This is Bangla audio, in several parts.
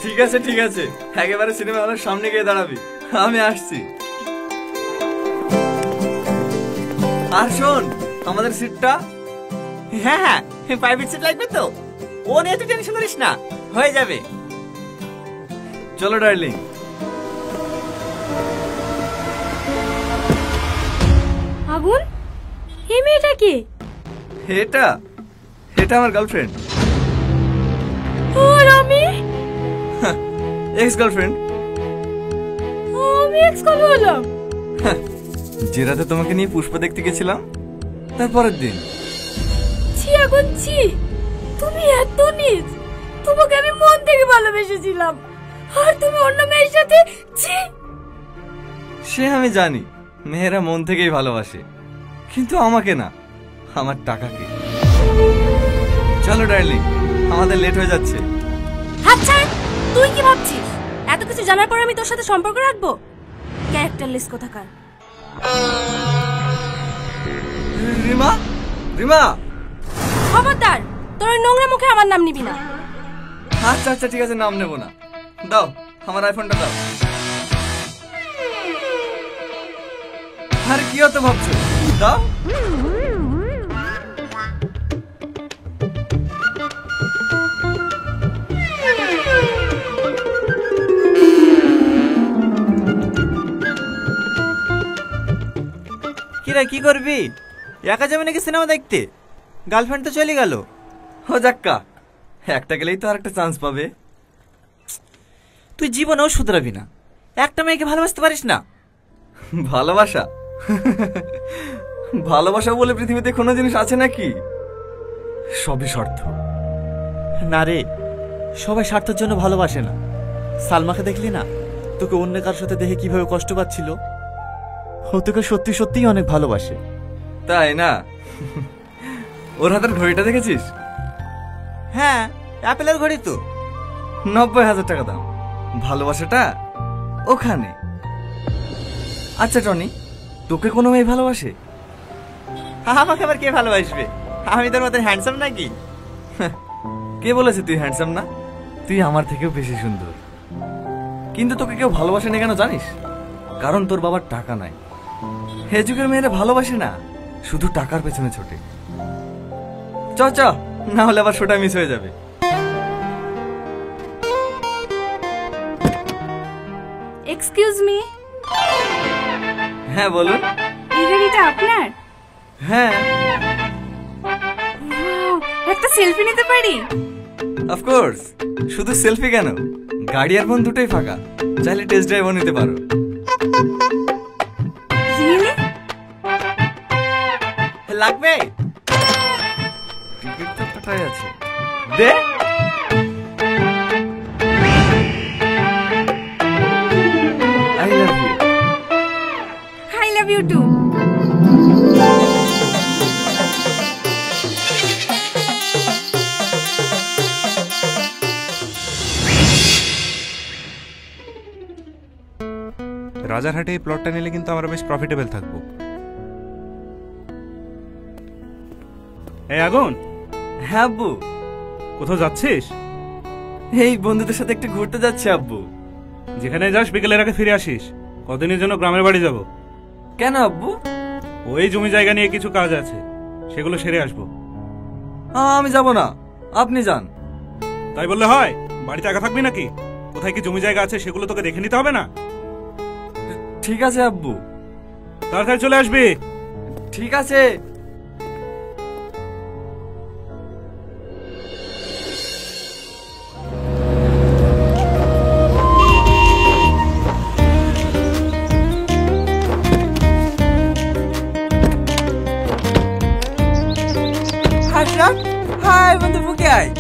ঠিক আছে ঠিক আছে, একেবারে সিনেমা হলের সামনে গিয়ে দাঁড়াবি, আমি আসছি। আর শোন, আমাদের সিটটা। হ্যাঁ হ্যাঁ, প্রাইভেট সিট লাগবে তো, ও নিয়ে তুই টেনশন করিস না, হয়ে যাবে। চলো ডার্লিং। আগুন, এই মেয়েটা কে? এটা এটা আমার গার্লফ্রেন্ড। আর আমি? Ex girlfriend. আমি এক্স কবে হলাম? যে রাতে তোমাকে নিয়ে পুষ্প দেখতে গেছিলাম তারপরের দিন। ছি আগুন ছি, তুমি এত নীচ। তোমাকে আমি মন থেকে ভালোবেসেছিলাম, আর তুমি অন্য মেয়ের সাথে। ছি। সে আমি জানি, মেয়েরা মন থেকেই ভালোবাসে, কিন্তু আমাকে না, আমার টাকাকে। চলো ডার্লিং, আমাদের লেট হয়ে যাচ্ছে। আচ্ছা, তুই কি ভাবছিস এত কিছু জানার পর আমি তোর সাথে সম্পর্ক রাখবো? ক্যারেক্টারলেস কোথাকার। রিমা, রিমা, খবরদার, তোর ওই নোংরা মুখে আমার নাম নিবি না। আচ্ছা আচ্ছা ঠিক আছে, নাম নেব না। দাও আমার আইফোনটা দাও। আরে কি হতো ভাবছো, দাও। কিরা কি করবি, একা যাবে নাকি সিনেমা দেখতে? গার্লফ্রেন্ড তো চলে গেল। ও যাক্কা, একটা গেলেই তো আরেকটা চান্স পাবে। তুই জীবনেও শুধরাবি না, একটা মেয়েকে ভালোবাসতে পারিস না? ভালোবাসা? ভালোবাসা বলে পৃথিবীতে কোনো জিনিস আছে নাকি? সবই স্বার্থ। না রে, সবাই স্বার্থের জন্য ভালোবাসে না। সালমাকে দেখলি না, তোকে অন্য কারোর সাথে দেখে কিভাবে কষ্ট পাচ্ছিল। ও তোকে সত্যি সত্যিই অনেক ভালোবাসে। তাই না? ওর হাতের ঘড়িটা দেখেছিস? হ্যাঁ, অ্যাপেলের ঘড়ি তো। 90,000 টাকা দাম। ভালোবাসাটা ওখানে। আচ্ছা টনি, তোকে কোনো মেয়ে ভালোবাসে? আমাকে আবার কে ভালোবাসবে? আমি তোর মতন হ্যান্ডসাম নাকি? কে বলেছে তুই হ্যান্ডসাম না? তুই আমার থেকেও বেশি সুন্দর। কিন্তু তোকে কেউ ভালোবাসে না কেন জানিস? কারণ তোর বাবার টাকা নাই। হে যুগের মেয়েরা ভালোবাসে না, শুধু টাকার পেছনে ছোটে। চ চ, না হলে আবার শোটা মিস হয়ে যাবে। Excuse me. হ্যাঁ বলুন। এই গাড়িটা আপনার? হ্যাঁ। একটা সেলফি নিতে পারি? অফকোর্স। শুধু সেলফি কেন, গাড়ি আর ফোন দুটোই ফাঁকা, চাইলে টেস্ট ড্রাইভও নিতে পারো। লাগবে? টিকিট তো কাটাই আছে, দে। I love you. I love you too. রাজারহাটে এই প্লটটা নিলে কিন্তু আমরা বেশ প্রফিটেবল থাকবো। এই আগুন। হ্যাঁ আব্বু। কোথাও যাচ্ছিস? এই বন্ধুদের সাথে একটু ঘুরতে যাচ্ছি আব্বু। যেখানে যাস বিকেলের আগে ফিরে আসিস। কদিনের জন্য গ্রামের বাড়ি যাব। কেন আব্বু? ওই জমি জায়গা নিয়ে কিছু কাজ আছে, সেগুলো সেরে আসবো। আমি যাব না, আপনি যান। তাই বললে হয়? বাড়িতে একা থাকবি নাকি? কোথায় কি জমি জায়গা আছে সেগুলো তোকে দেখে নিতে হবে না? ঠিক আছে আব্বু। তাড়াতাড়ি চলে আসবি। ঠিক আছে। হাই বন্ধু, বুকে আয়।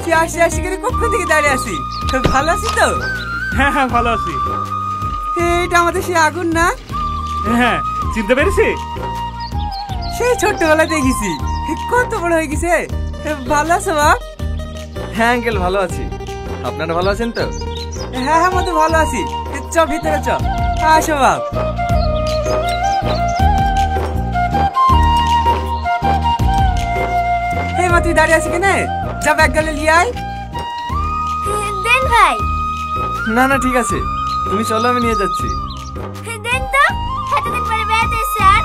তুই আসি আসি করে কখন থেকে দাঁড়িয়ে আছি? ভালো আছি তো? হ্যাঁ হ্যাঁ ভালো আছি। এইটা আমাদের সেই আগুন না? হ্যাঁ, চিনতে পেরেছি? সেই ছোট্টবেলায় দেখেছি, কত বড় হয়ে গেছে। ভালো আছো বাপ? হ্যাঁ আঙ্কেল, ভালো আছি। আপনারা ভালো আছেন তো? হ্যাঁ হ্যাঁ, মতো ভালো আছি। চ ভিতরে চ, আসো বাপ। মা তুই দাঁড়িয়ে আছি কেনে? যা ব্যাগ গেলে নিয়ে আয়। দেন ভাই, না না ঠিক আছে, তুমি চলো আমি নিয়ে যাচ্ছি। দেন তো, এতদিন পরে বেড়াতে এসছে আর।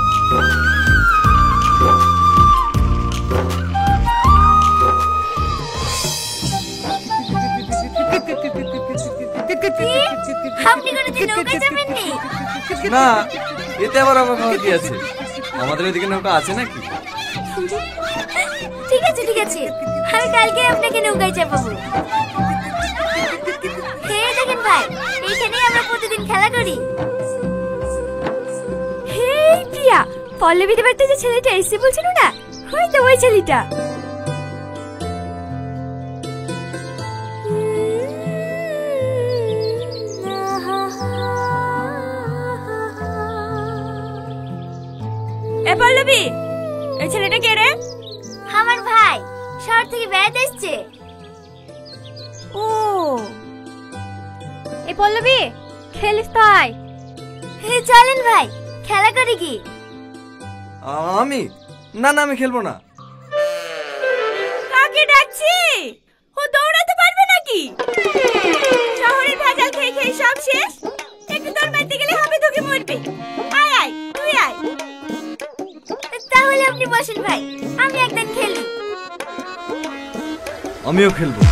আপনি কোনোদিন নৌকায় যাবেননি? না, এতে আবার আমার খাওয়া কি আছে? আমাদের ওইদিকে নৌকা আছে নাকি? ঠিক আছে ঠিক আছে, আমি কালকে আপনাকে নৌকায় চাপাবো। হে দেখেন ভাই, এইখানেই আমরা প্রতিদিন খেলা করি। হে প্রিয়া, পল্লবীদের বাড়িতে যে ছেলেটা এসে বলছিল না, ওই তো ওই ছেলেটা। এ পল্লবী, এই ছেলেটা কে রে? আমার ভাই, শহর থেকে বেড়াতে এসছে। ও এ পল্লবী, খেলিস তাই? হে চলেন ভাই, খেলা করি কি? আমি না না, আমি খেলবো না। কাকে ডাকছি? ও দৌড়াতে পারবে নাকি? শহরে ভেজাল খেয়ে খেয়ে সব শেষ, একটু দৌড় মারতে গেলে হবে তোকে মরবে। আয় আয়, তুই আয়। তাহলে আপনি বসেন ভাই, আমি একদিন খেলি। আমিও খেলবো।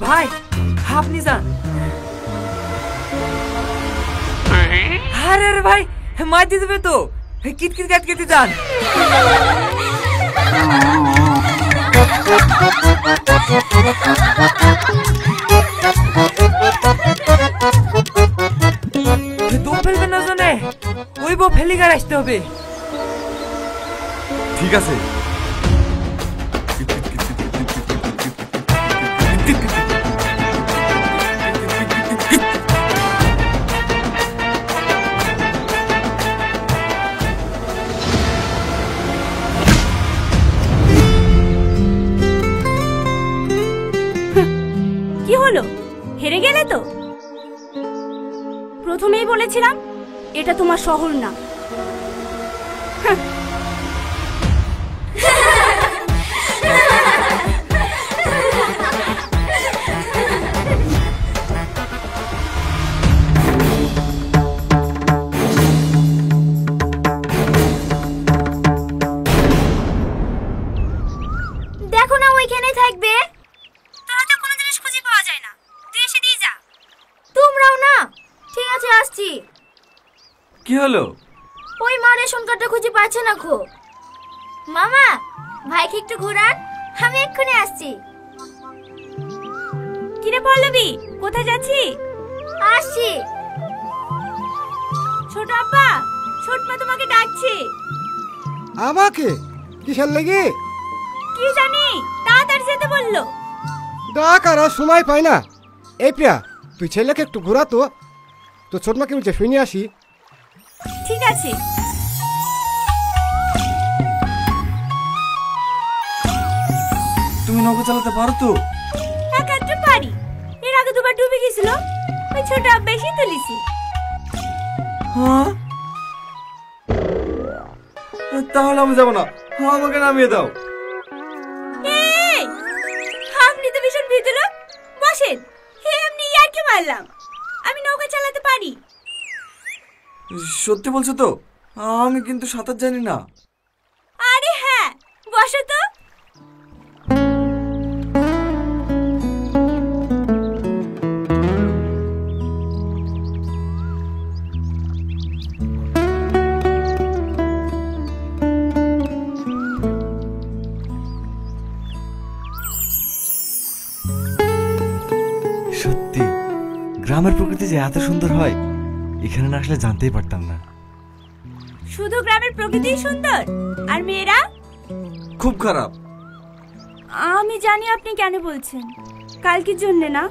ভাই আপনি যান। আরে আরে ভাই, মার দিয়ে দেবে তো, কিটকিট কাট কেটে যান। দম ফেলবেন না জানে, ওই বউ ফেলি গাড়ি আসতে হবে। ঠিক আছে। কি হলো, হেরে গেলে তো? প্রথমেই বলেছিলাম এটা তোমার শহর না। দেখো না, ওইখানেই থাকবে। তোরা তো কোনো জিনিস খুঁজে পাওয়া যায় না, তুই এসে দিয়ে যা। তোমরাও না? ঠিক আছে, আসছি। কি হলো? ওই মা রেশন কার্ডটা খুঁজে পাচ্ছে না খো। মামা, ভাইকে একটু ঘোরান, আমি এক্ষুনি আসছি। কিরে পল্লবী, কোথায় যাচ্ছি? আসছি। ছোট আব্বা, ছোট মা তোমাকে ডাকছে। আমাকে কিসের লেগে? কি জানি, তাড়াতাড়ি যেতে বললো। ডাক আর সময় পাই না। এই প্রিয়া, তুই ছেলেকে একটু ঘোরা তো, তো ছোট মাকে বলছে শুনে আসি। ঠিক আছে। তুমি নৌকা চালাতে পারো তো? একাত্রে পারি, এর আগে দুবার ডুবে গেছিল, ওই ছোট আব্বা এসে তুলিছি। হ্যাঁ, তাহলে আমি যাবো না, আমাকে নামিয়ে দাও। এই, আপনি তো ভীষণ ভীতুলোক, বসেন। এমনি ইয়ার্কি মারলাম, আমি নৌকা চালাতে পারি। সত্যি বলছো তো? আমি কিন্তু সাঁতার জানি না। আরে হ্যাঁ, বসো তো। সত্যি গ্রামের প্রকৃতি যে এত সুন্দর হয় এখানে না আসলে জানতেই পারতাম না। শুধু গ্রামের প্রকৃতি সুন্দর আর মেয়েরা খুব খারাপ। আমি জানি আপনি কেন বলছেন, কালকের জন্য না।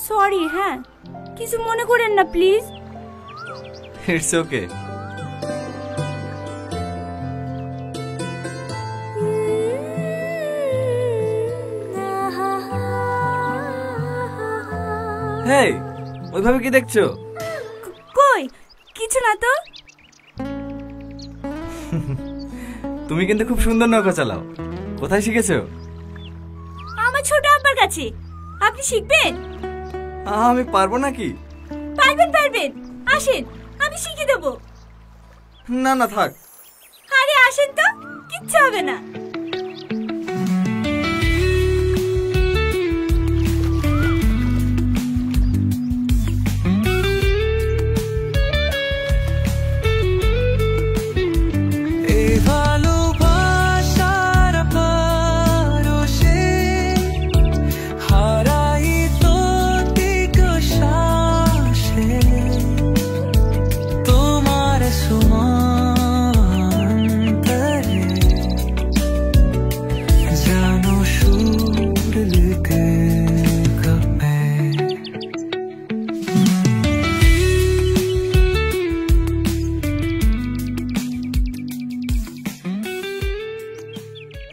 সরি, হ্যাঁ, কিছু মনে করেন না প্লিজ। It's okay. হেই, ওইভাবে কি দেখছো? কই কিছু না তো। তুমি কিন্তু খুব সুন্দর নৌকা চালাও। কোথায় শিখেছো? আমার ছোট আব্বার কাছে। আপনি শিখবেন? আমি পারবো নাকি? পারবেন পারবেন, আসেন আমি শিখিয়ে দেবো। না না থাক। আরে আসেন তো, কিচ্ছু হবে না।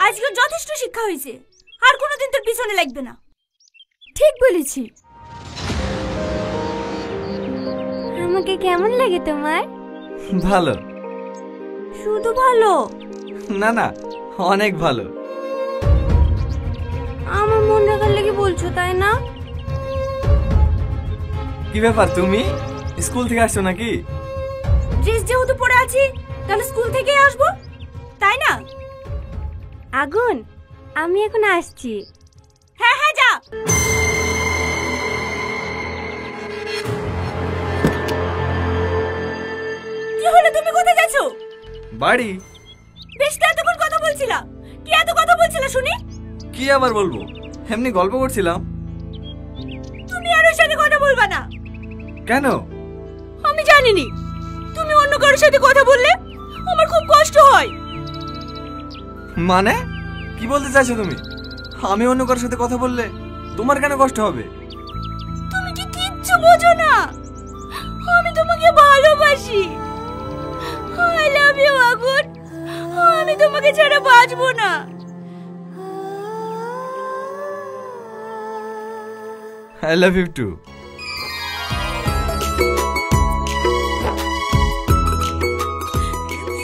আজকে যথেষ্ট শিক্ষা হয়েছে, আর কোনোদিন তোর পিছনে লাগবে না। ঠিক বলেছি। আমাকে কেমন লাগে তোমার? ভালো। শুধু ভালো? না না, অনেক ভালো। আমার মন রাখার লেগে বলছো তাই না? কি ব্যাপার, তুমি স্কুল থেকে আসছো নাকি? ড্রেস যেহেতু পরে আছি, তাহলে স্কুল থেকেই আসবো, তাই না? আগুন, আমি এখন আসছি। হ্যাঁ হ্যাঁ যা। কি হলো, তুমি কোথায় যাচ্ছো? বাড়ি। বেশ তো এতক্ষণ কথা বলছিলা, কি এত কথা বলছিলা শুনি? কি আবার বলবো, এমনি গল্প করছিলাম। তুমি আর ওর সাথে কথা বলবা না। কেন? আমি জানিনি, তুমি অন্য কারোর সাথে কথা বললে আমার খুব কষ্ট হয়। মানে কি বলতে চাইছো তুমি? আমি অন্য কারোর সাথে কথা বললে তোমার কেন কষ্ট হবে? তুমি কি কিচ্ছু বোঝো না? আমি তোমাকে ভালোবাসি। আই লাভ ইউ আগুন, আমি তোমাকে ছাড়া বাঁচবো না। I love you too.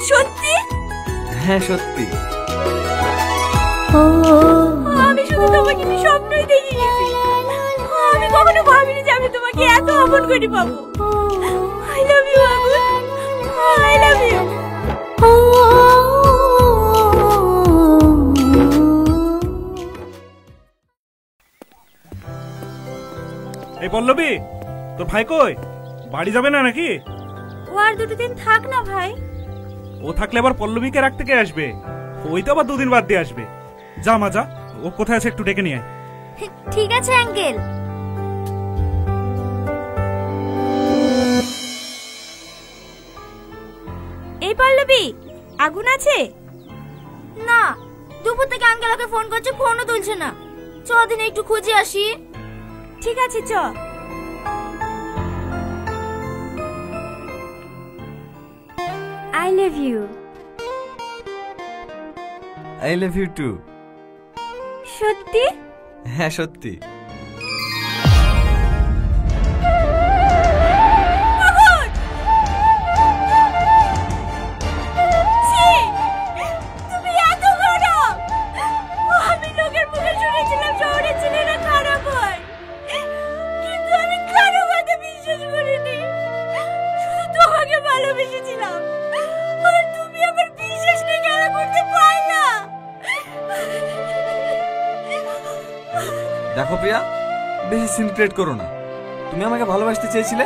সত্যি? হ্যাঁ সত্যি। আমি শুধু তোমাকে স্বপ্নই দেখে গেছি, আমি কখনো ভাবিনি যে আমি তোমাকে এত আপন করে পাবো। আই লাভ ইউ আগুন, আই লাভ ইউ। এই পল্লবী, তোর ভাই কই? বাড়ি যাবে না নাকি? ও আর দুটো দিন থাক না ভাই। ও থাকলে আবার পল্লবীকে রাখতে কে আসবে? ওই তো আবার দুদিন বাদ দিয়ে আসবে। যা মা যা, ও কোথায় আছে একটু ডেকে নিয়ে আয়। ঠিক আছে আঙ্কেল। এই পল্লবী, আগুন আছে? না, দুপুর থেকে আঙ্কেল ওকে ফোন করছে, ফোনও তুলছে না। চ দিনে একটু খুঁজে আসি। ঠিক আছে চ। I love you. I love you too. সত্যি? হ্যাঁ সত্যি। তুমি এত খারাপ! আমি লোকের মুখে শুনেছিলাম শহরের ছেলেরা খারাপ হয়, কিন্তু আমি কারো কথা বিশ্বাস করিনি। শুধু তোমাকে ভালোবেসেছিলাম, আর তুমি আমার বিশ্বাস নিয়ে খেলা করতে পারলা। দেখো প্রিয়া, বেশি সিন ক্রিয়েট করো না। তুমি আমাকে ভালোবাসতে চেয়েছিলে,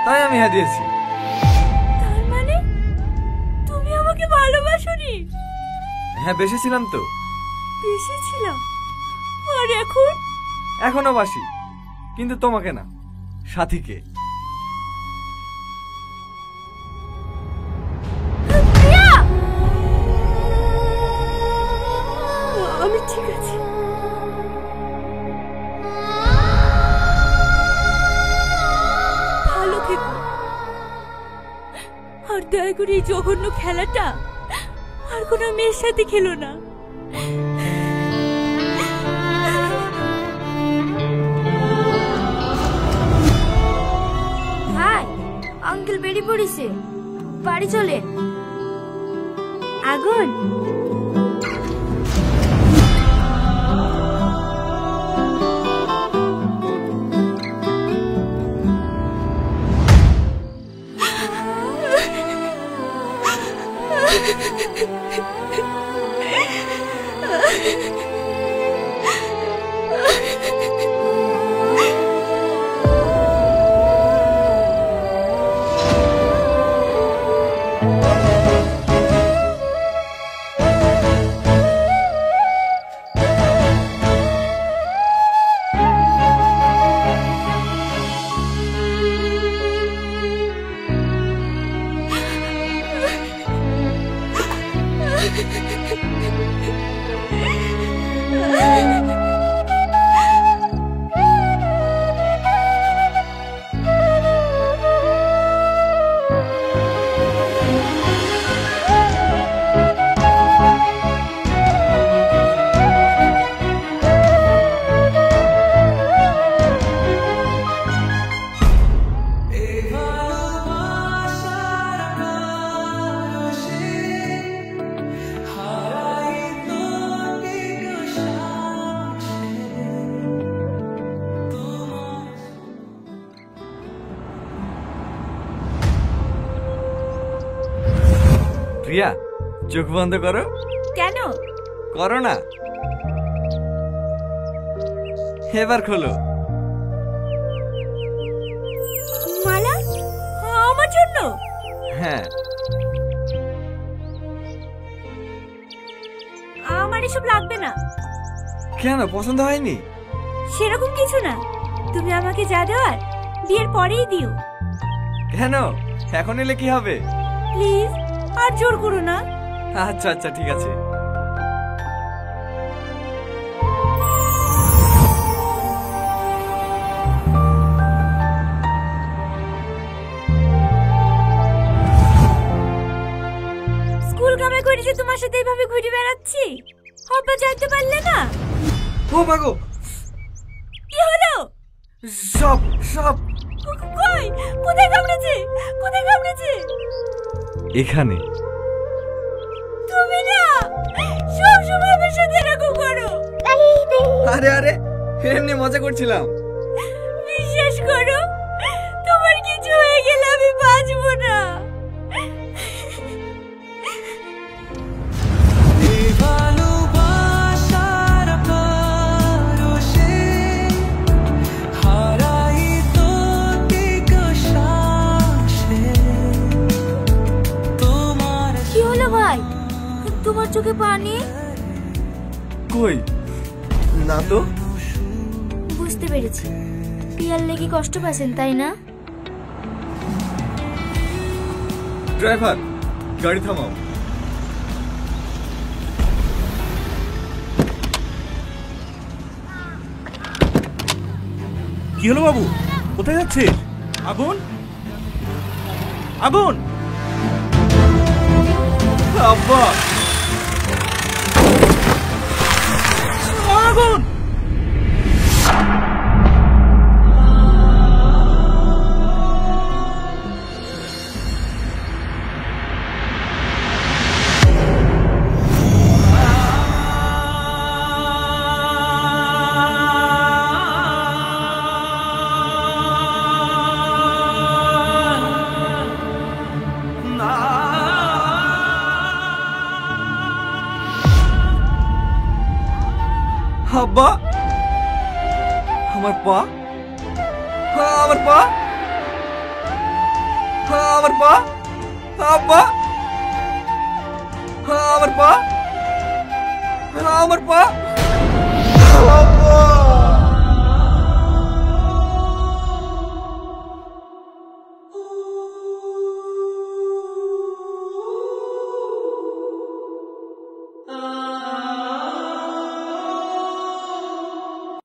তাই আমি হ্যাঁ দিয়েছি। তার মানে তুমি আমাকে ভালোবাসোনি? হ্যাঁ বেসেছিলাম তো। বেসেছিলাম? আর এখন? এখনো বাসি, কিন্তু তোমাকে না, সাথীকে। আর দয়া করে এই জঘন্য খেলাটা আর কোনো মেয়ের সাথে খেলো না। হাই আঙ্কেল বেরিয়ে পড়েছে, বাড়ি চলে। আগুন, প্রিয়া চোখ বন্ধ করো। কেন? করো না, এবার খোলো। মালা আমার জন্য? হ্যাঁ। আমার এসব লাগবে না। কেন, পছন্দ হয়নি? সেরকম কিছু না, তুমি আমাকে যা দেওয়ার বিয়ের পরেই দিও। কেন, এখন এলে কি হবে? প্লিজ আর জোর করো না। আচ্ছা আচ্ছা ঠিক আছে। স্কুল কামাই করে যে তোমার সাথে এইভাবে ঘুরে বেড়াচ্ছি, আব্বা যাইতে পারলে না? ও মাগো, কি হলো? সব সব কই? কোথায় কামড়েছে? কোথায় কামড়েছে? এখানে। তুমি না সব সময় আমার সাথে এরকম করো। আরে আরে, এমনি মজা করছিলাম। বিশ্বাস করো, তোমার কিছু হয়ে গেলে আমি বাঁচবো না। কি হলো ভাই, তোমার চোখে পানি? কই না তো। বুঝতে পেরেছি, পিয়ার লেগে কষ্ট পাচ্ছেন তাই না? ড্রাইভার, গাড়ি থামাও। কি হলো বাবু, কোথায় যাচ্ছিস? আগুন, আগুন! আব্বা, আগুন! আব্বা, আমার পা, আমার পা, আমার পা, আব্বা, আমার পা, আমার পা,